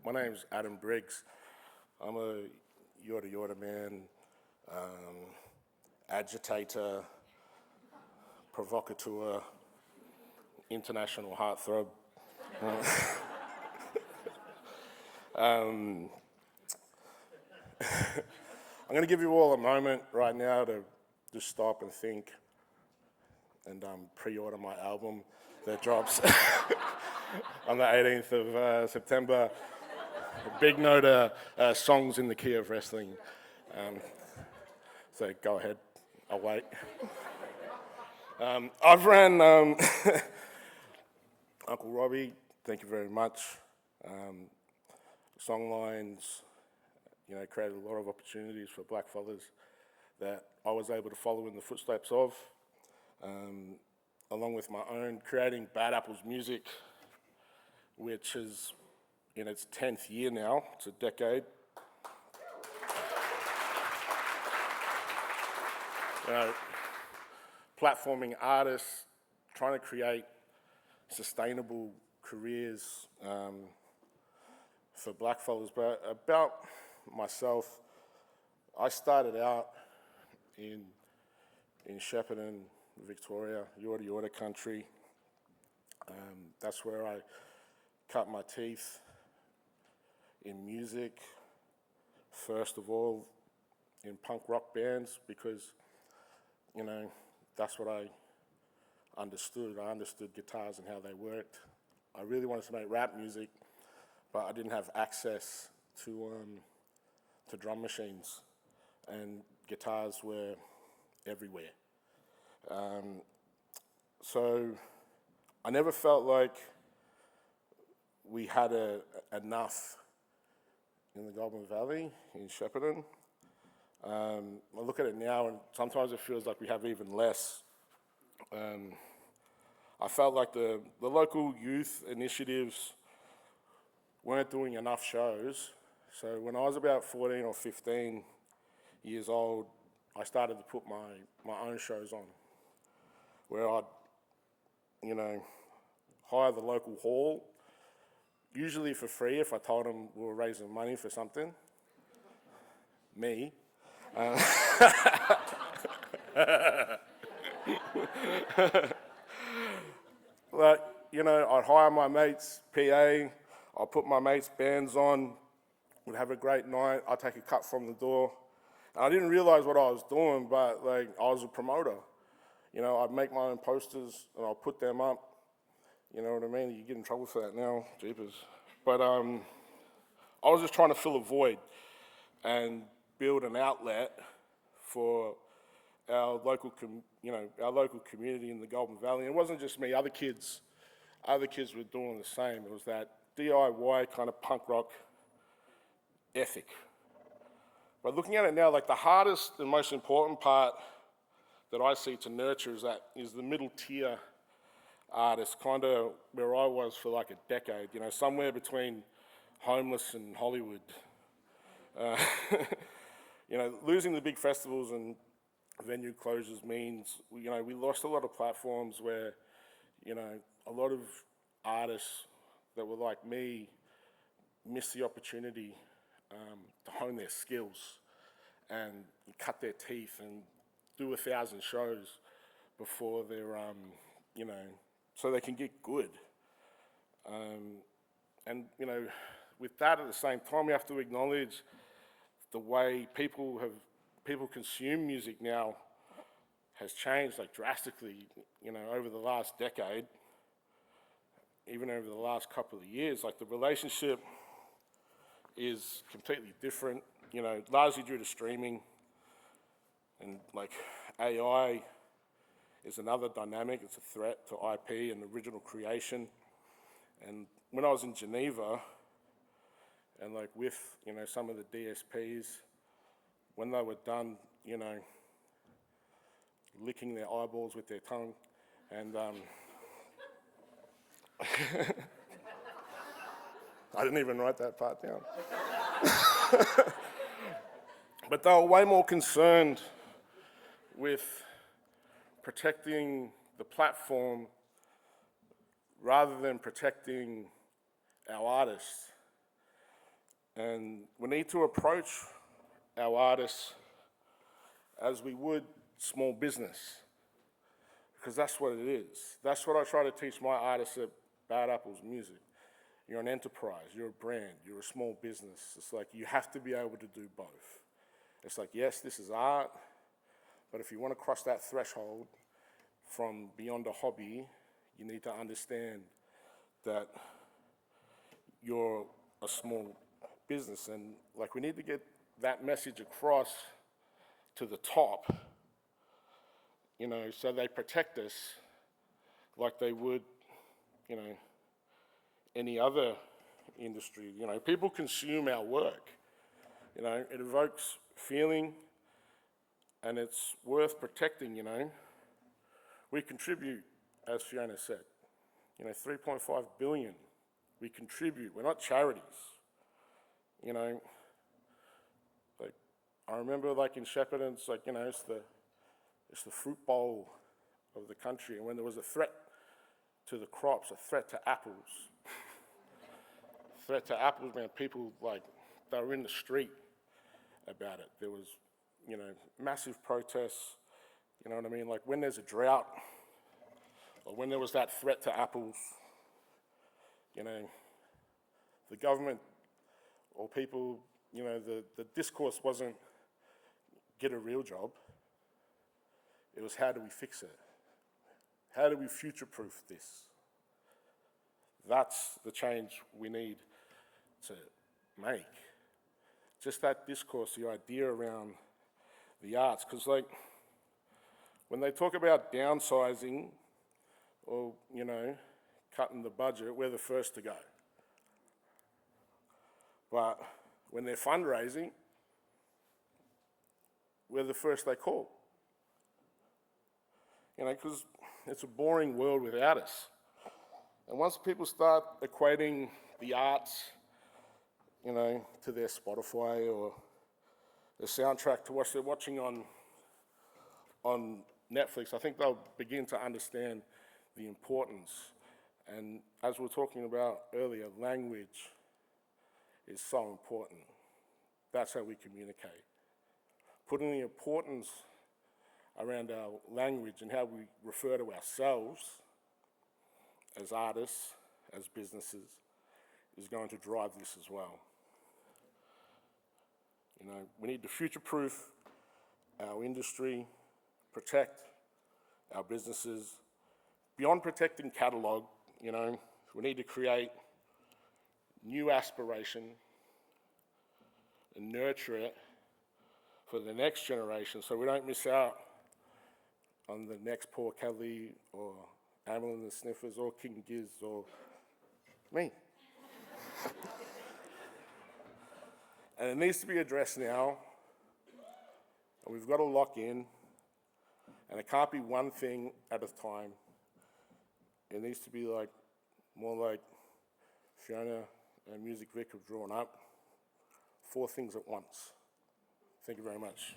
My name's Adam Briggs. I'm a Yorta man, agitator, provocateur, international heartthrob. I'm going to give you all a moment right now to just stop and think and pre-order my album that drops on the 18th of September. A big note of songs in the key of wrestling. So go ahead, I'll wait. I've ran Uncle Robbie, thank you very much. Songlines, created a lot of opportunities for black fathers that I was able to follow in the footsteps of, along with my own, creating Bad Apples music, which is in its 10th year now. It's a decade. Platforming artists, trying to create sustainable careers for black fellas. But about myself, I started out in Shepparton, Victoria, Yorta country. That's where I cut my teeth in music, first of all, in punk rock bands, because, that's what I understood. I understood guitars and how they worked. I really wanted to make rap music, but I didn't have access to drum machines, and guitars were everywhere. So I never felt like we had enough in the Goulburn Valley, in Shepparton. I look at it now and sometimes it feels like we have even less. I felt like the local youth initiatives weren't doing enough shows. So when I was about 14 or 15 years old, I started to put my own shows on, where I'd, hire the local hall, usually for free if I told them we were raising money for something. Me. I'd hire my mate's PA, I'd put my mate's bands on, we'd have a great night, I'd take a cut from the door. And I didn't realize what I was doing, but I was a promoter. I'd make my own posters and I'd put them up. You know what I mean? You get in trouble for that now, jeepers. But I was just trying to fill a void and build an outlet for our local community in the Goulburn Valley. And it wasn't just me, other kids were doing the same. It was that DIY kind of punk rock ethic. But looking at it now, the hardest and most important part that I see to nurture is the middle tier artists, kind of where I was for a decade, somewhere between homeless and Hollywood. Losing the big festivals and venue closures means, we lost a lot of platforms where, a lot of artists that were like me missed the opportunity to hone their skills and cut their teeth and do 1,000 shows before they're, so they can get good. With that at the same time, we have to acknowledge the way people consume music now has changed drastically, over the last decade, even over the last couple of years. The relationship is completely different, largely due to streaming, and AI is another dynamic. It's a threat to IP and original creation. And when I was in Geneva, and with, some of the DSPs, when they were done, licking their eyeballs with their tongue, and I didn't even write that part down. But they were way more concerned with protecting the platform rather than protecting our artists. And we need to approach our artists as we would small business, because that's what it is. That's what I try to teach my artists at Bad Apples Music. You're an enterprise, you're a brand, you're a small business. It's like you have to be able to do both. It's like, yes, this is art, but if you want to cross that threshold from beyond a hobby, you need to understand that you're a small business. And like, we need to get that message across to the top, you know, so they protect us like they would, you know, any other industry. You know, people consume our work. You know, it evokes feeling, and it's worth protecting, you know. We contribute, as Fiona said, you know, 3.5 billion. We contribute, we're not charities. You know, like, I remember like in Shepparton, it's like, you know, it's the fruit bowl of the country, and when there was a threat to the crops, a threat to apples, man, people, like, they were in the street about it. There was, you know, massive protests, you know what I mean? Like, when there's a drought, or when there was that threat to apples, you know, the government or people, you know, the discourse wasn't get a real job. It was, how do we fix it? How do we future-proof this? That's the change we need to make. Just that discourse, the idea around the arts, because like, when they talk about downsizing or, you know, cutting the budget, we're the first to go. But when they're fundraising, we're the first they call. You know, because it's a boring world without us. And once people start equating the arts, you know, to their Spotify or the soundtrack to what they're watching on Netflix, I think they'll begin to understand the importance. And as we were talking about earlier, language is so important. That's how we communicate. Putting the importance around our language and how we refer to ourselves as artists, as businesses, is going to drive this as well. You know, we need to future-proof our industry, protect our businesses. Beyond protecting catalogue, you know, we need to create new aspiration and nurture it for the next generation so we don't miss out on the next Paul Kelly or Amel and the Sniffers or King Giz or me. And it needs to be addressed now, and we've got to lock in, and it can't be one thing at a time. It needs to be like, more like Fiona and Music Vic have drawn up, 4 things at once. Thank you very much.